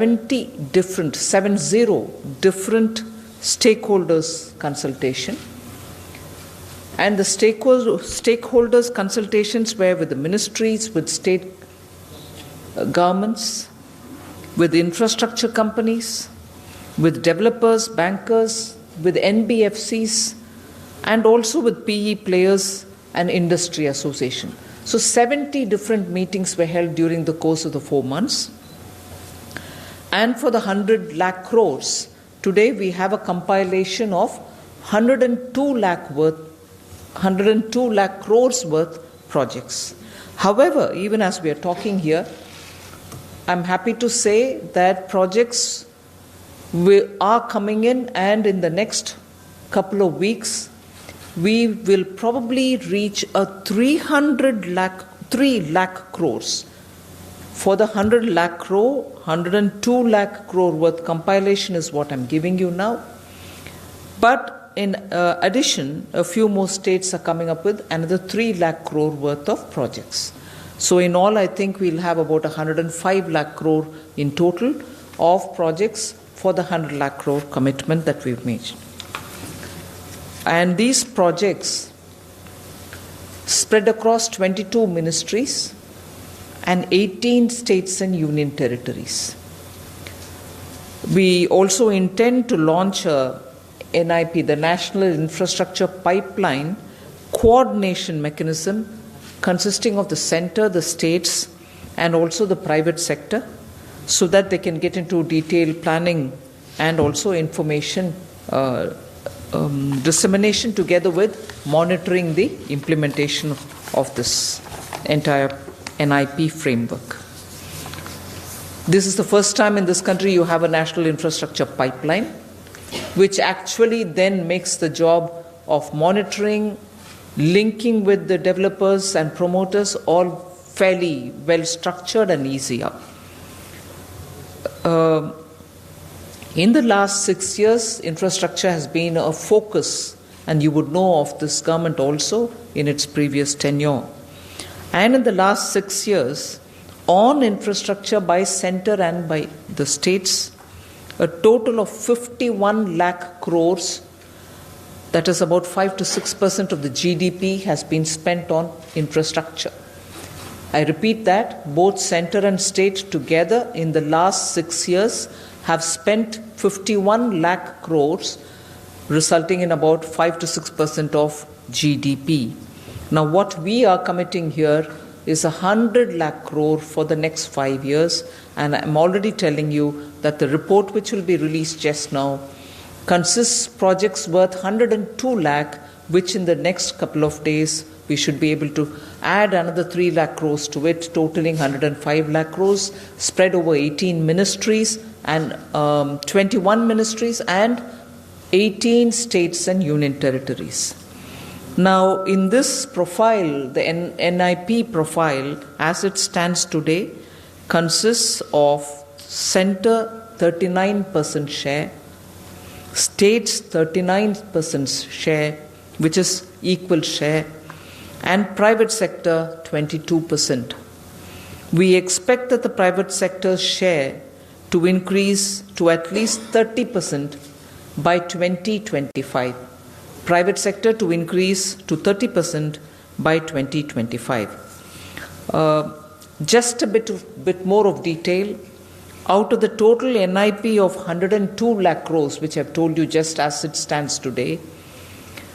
70 different stakeholders consultation. And the stakeholders consultations were with the ministries, with state governments, with infrastructure companies, with developers, bankers, with NBFCs, and also with PE players and industry association. So 70 different meetings were held during the course of the 4 months. And for the 100 lakh crores, today we have a compilation of 102 lakh crores worth projects. However, even as we are talking here, I'm happy to say that projects are coming in, and in the next couple of weeks, we will probably reach a 3 lakh crores. For the 100 lakh crore, 102 lakh crore worth compilation is what I'm giving you now. But in addition, a few more states are coming up with another 3 lakh crore worth of projects. So in all, I think we'll have about 105 lakh crore in total of projects for the 100 lakh crore commitment that we've made. And these projects spread across 22 ministries and 18 states and union territories. We also intend to launch a NIP, the National Infrastructure Pipeline coordination mechanism consisting of the center, the states, and also the private sector, so that they can get into detailed planning and also information dissemination together with monitoring the implementation of this entire NIP framework. This is the first time in this country you have a national infrastructure pipeline, which actually then makes the job of monitoring, linking with the developers and promoters all fairly well structured and easier. In the last 6 years, infrastructure has been a focus, and you would know of this government also in its previous tenure. And in the last 6 years, on infrastructure by center and by the states, a total of 51 lakh crores, that is about 5 to 6% of the GDP, has been spent on infrastructure. I repeat that, both center and state together in the last 6 years have spent 51 lakh crores, resulting in about 5 to 6% of GDP. Now, what we are committing here is 100 lakh crore for the next 5 years, and I'm already telling you that the report which will be released just now consists projects worth 102 lakh, which in the next couple of days we should be able to add another 3 lakh crores to it, totaling 105 lakh crores, spread over 18 ministries and 21 ministries and 18 states and union territories. Now, in this profile, the NIP profile, as it stands today, consists of center 39% share, states 39% share, which is equal share, and private sector 22%. We expect that the private sector's share to increase to at least 30% by 2025. Private sector to increase to 30% by 2025. Just a bit more of detail. Out of the total NIP of 102 lakh crores, which I've told you just as it stands today,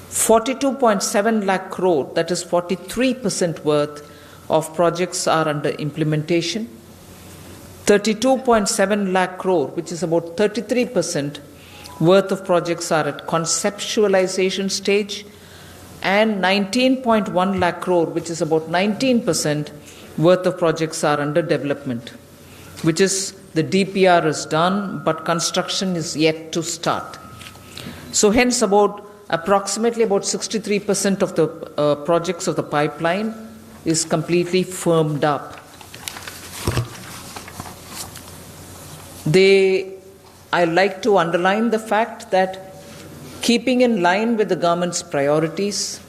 42.7 lakh crore, that is 43% worth of projects are under implementation. 32.7 lakh crore, which is about 33% worth of projects are at conceptualization stage, and 19.1 lakh crore, which is about 19% worth of projects are under development, which is the DPR is done, but construction is yet to start. So hence approximately about 63% of the projects of the pipeline is completely firmed up. I like to underline the fact that keeping in line with the government's priorities,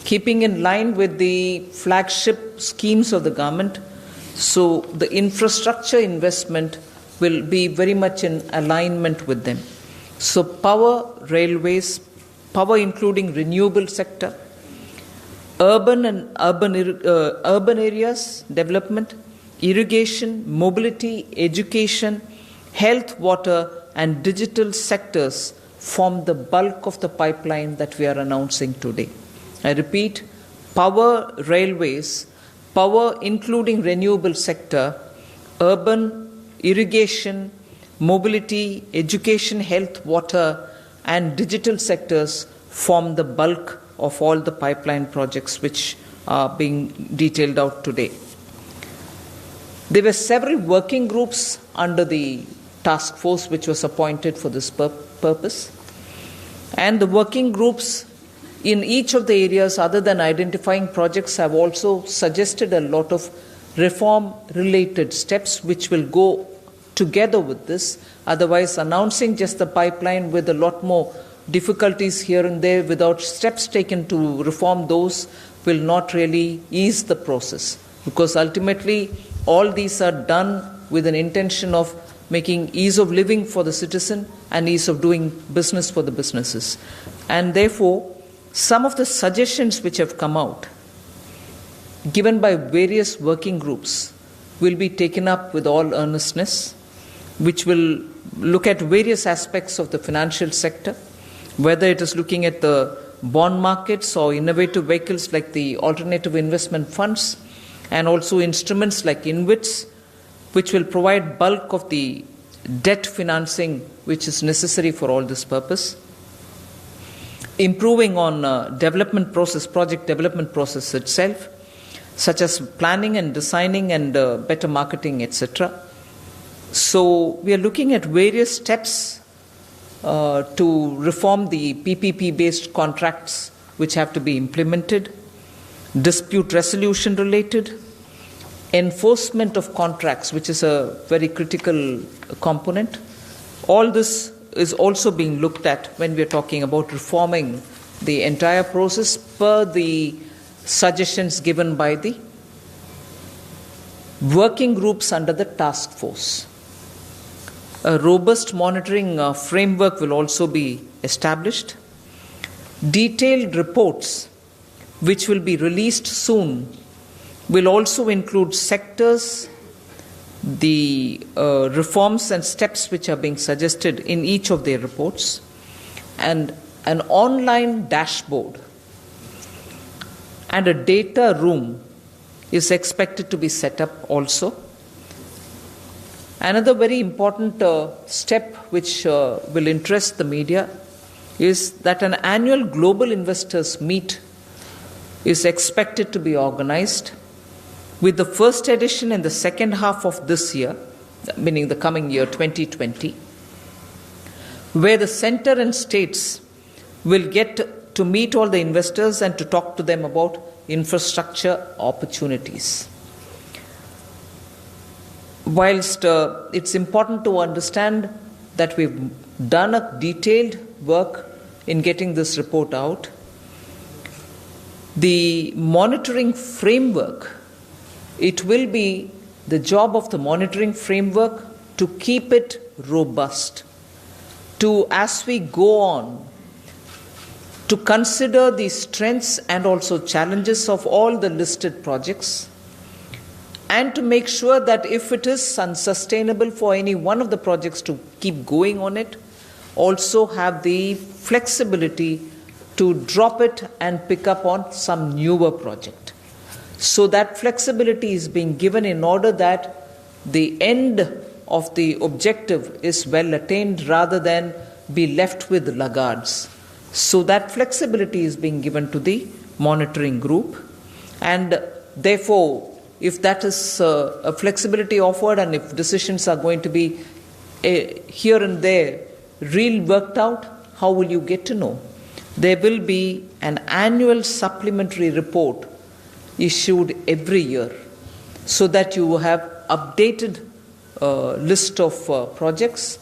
keeping in line with the flagship schemes of the government, so the infrastructure investment will be very much in alignment with them. So power, railways, power including renewable sector, urban and urban areas development, irrigation, mobility, education, health, water, and digital sectors form the bulk of the pipeline that we are announcing today. I repeat, power, railways, power including renewable sector, urban, irrigation, mobility, education, health, water, and digital sectors form the bulk of all the pipeline projects which are being detailed out today. There were several working groups under the task force which was appointed for this purpose. And the working groups in each of the areas other than identifying projects have also suggested a lot of reform-related steps which will go together with this. Otherwise, announcing just the pipeline with a lot more difficulties here and there without steps taken to reform those will not really ease the process. Because ultimately, all these are done with an intention of making ease of living for the citizen and ease of doing business for the businesses. And therefore, some of the suggestions which have come out, given by various working groups, will be taken up with all earnestness, which will look at various aspects of the financial sector, whether it is looking at the bond markets or innovative vehicles like the alternative investment funds, and also instruments like InvITs, which will provide bulk of the debt financing which is necessary for all this purpose. Improving on development process, project development process itself, such as planning and designing and better marketing, etc. So we are looking at various steps to reform the PPP-based contracts which have to be implemented, dispute resolution related, enforcement of contracts, which is a very critical component. All this is also being looked at when we are talking about reforming the entire process per the suggestions given by the working groups under the task force. A robust monitoring framework will also be established. Detailed reports, which will be released soon, will also include sectors, the reforms and steps which are being suggested in each of their reports, and an online dashboard and a data room is expected to be set up also. Another very important step which will interest the media is that an annual global investors meet is expected to be organized, with the first edition in the second half of this year, meaning the coming year 2020, where the center and states will get to meet all the investors and to talk to them about infrastructure opportunities. Whilst it's important to understand that we've done a detailed work in getting this report out, the monitoring framework, it will be the job of the monitoring framework to keep it robust, to, as we go on, to consider the strengths and also challenges of all the listed projects, and to make sure that if it is unsustainable for any one of the projects to keep going on it, also have the flexibility to drop it and pick up on some newer project. So that flexibility is being given in order that the end of the objective is well attained rather than be left with laggards. So that flexibility is being given to the monitoring group, and therefore if that is a flexibility offered and if decisions are going to be here and there real worked out, how will you get to know? There will be an annual supplementary report issued every year so that you have updated list of projects,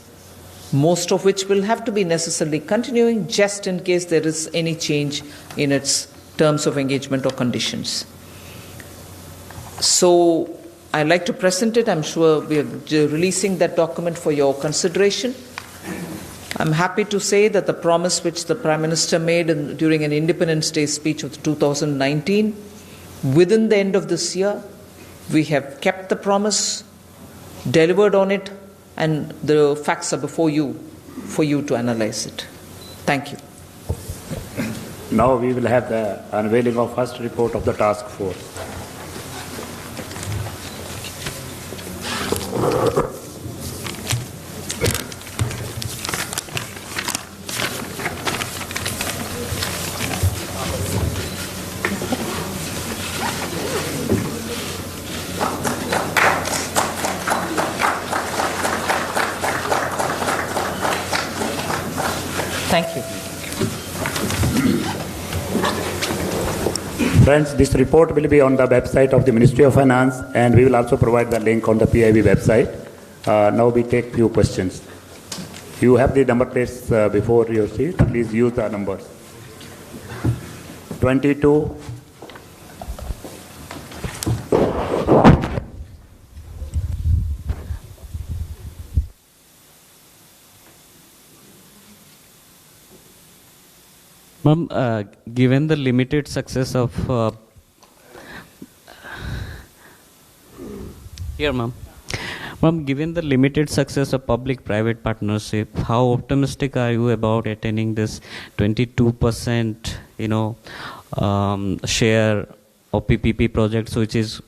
most of which will have to be necessarily continuing just in case there is any change in its terms of engagement or conditions. So I'd like to present it. I'm sure we are releasing that document for your consideration. I'm happy to say that the promise which the Prime Minister made during an Independence Day speech of 2019, within the end of this year, we have kept the promise, delivered on it, and the facts are before you for you to analyze it. Thank you. Now we will have the unveiling of first report of the task force. Thank you. Friends, this report will be on the website of the Ministry of Finance, and we will also provide the link on the PIB website. Now we take few questions. You have the number plates before your seat. Please use the numbers. 22. Ma'am, given the limited success of given the limited success of public-private partnership, how optimistic are you about attaining this 22%, share of PPP projects, which is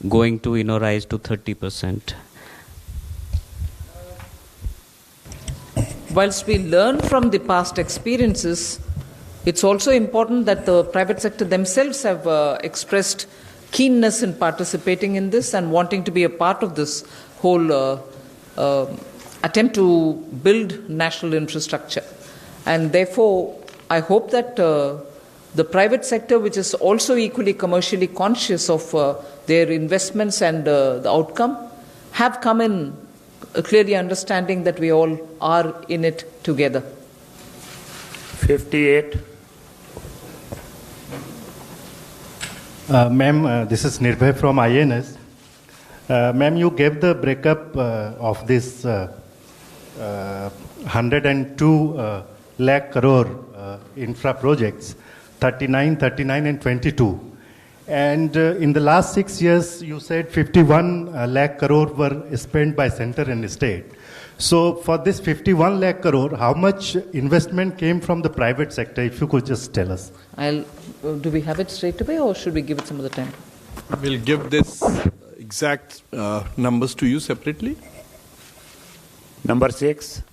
going to, rise to 30%? Whilst we learn from the past experiences, it's also important that the private sector themselves have expressed keenness in participating in this and wanting to be a part of this whole attempt to build national infrastructure. And therefore, I hope that the private sector, which is also equally commercially conscious of their investments and the outcome, have come in clearly understanding that we all are in it together. 58. Ma'am, this is Nirbhay from INS. Ma'am, you gave the breakup of this 102 lakh crore infra projects, 39, 39 and 22. And in the last 6 years, you said 51 lakh crore were spent by center and state. So for this 51 lakh crore, how much investment came from the private sector? If you could just tell us. Do we have it straight away or should we give it some other time? We'll give this exact numbers to you separately. Number 6.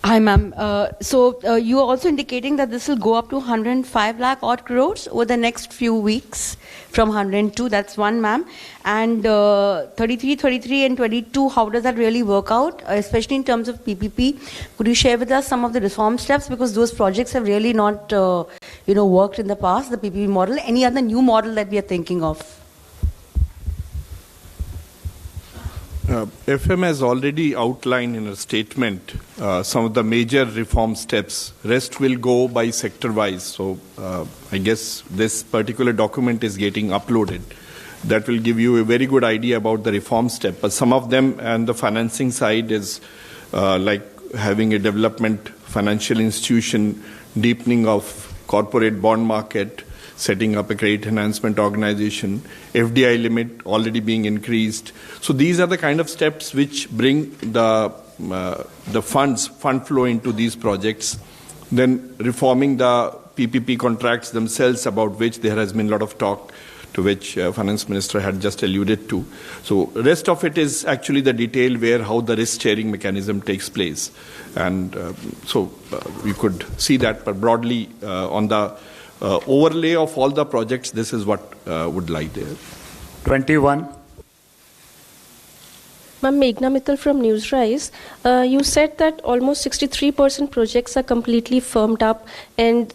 Hi, ma'am. So you are also indicating that this will go up to 105 lakh odd crores over the next few weeks from 102. That's one, ma'am. And 33, 33 and 22, how does that really work out, especially in terms of PPP? Could you share with us some of the reform steps? Because those projects have really not, worked in the past, the PPP model. Any other new model that we are thinking of? FM has already outlined in a statement some of the major reform steps. Rest will go by sector-wise. So I guess this particular document is getting uploaded. That will give you a very good idea about the reform step. But some of them, and the financing side is like having a development financial institution, deepening of corporate bond market, setting up a credit enhancement organization, FDI limit already being increased. So these are the kind of steps which bring the fund flow into these projects. Then reforming the PPP contracts themselves, about which there has been a lot of talk, to which Finance Minister had just alluded to. So rest of it is actually the detail where how the risk sharing mechanism takes place. And so we could see that, but broadly on the overlay of all the projects, this is what would lie there. 21. Ma'am, Meghna Mittal from Newsrise. You said that almost 63% projects are completely firmed up and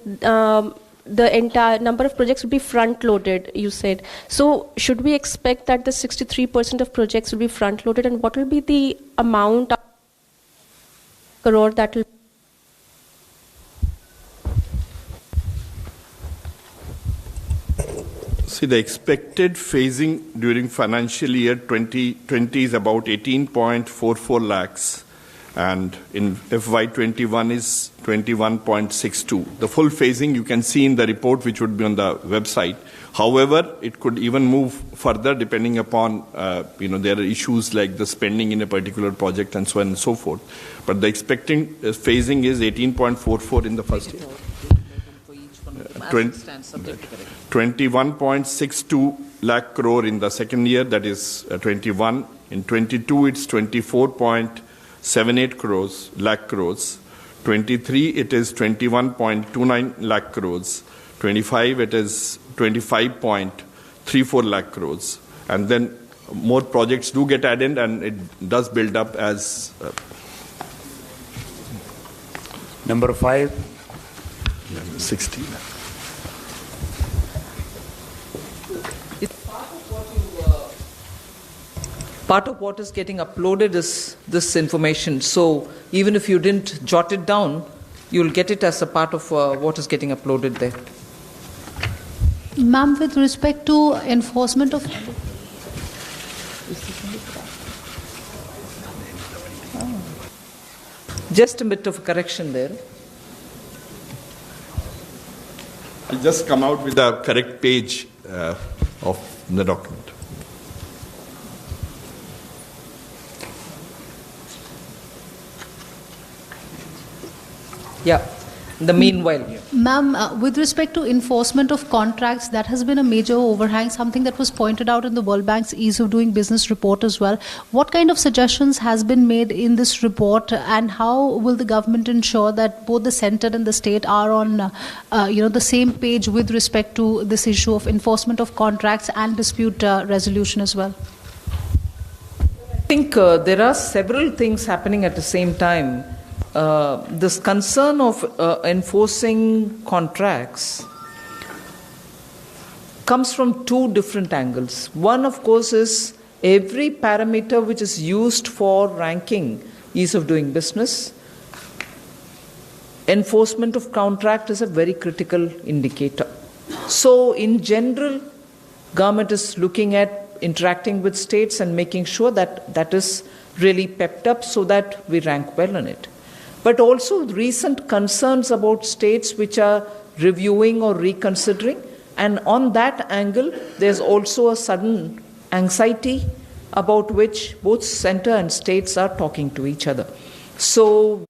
the entire number of projects will be front-loaded, you said. So should we expect that the 63% of projects will be front-loaded, and what will be the amount of crore that will... See, the expected phasing during financial year 2020 is about 18.44 lakhs, and in FY21 is 21.62. The full phasing you can see in the report, which would be on the website. However, it could even move further depending upon, there are issues like the spending in a particular project and so on and so forth. But the expecting phasing is 18.44 in the first year. 21.62 lakh crore in the second year, that is 21. In 22, it's 24.78 lakh crores. 23, it is 21.29 lakh crores. 25, it is 25.34 lakh crores. And then more projects do get added, and it does build up as... Number 5. 16. Part of what is getting uploaded is this information. So even if you didn't jot it down, you'll get it as a part of what is getting uploaded there. Ma'am, with respect to enforcement of... Just a bit of a correction there. I'll just come out with the correct page of the document. Yeah, the meanwhile. Ma'am, with respect to enforcement of contracts, that has been a major overhang, something that was pointed out in the World Bank's Ease of Doing Business report as well. What kind of suggestions has been made in this report, and how will the government ensure that both the centre and the state are on the same page with respect to this issue of enforcement of contracts and dispute resolution as well? I think there are several things happening at the same time. This concern of enforcing contracts comes from two different angles. One, of course, is every parameter which is used for ranking ease of doing business. Enforcement of contract is a very critical indicator. So, in general, government is looking at interacting with states and making sure that that is really pepped up so that we rank well on it. But also recent concerns about states which are reviewing or reconsidering, and on that angle there's also a sudden anxiety about which both centre and states are talking to each other. So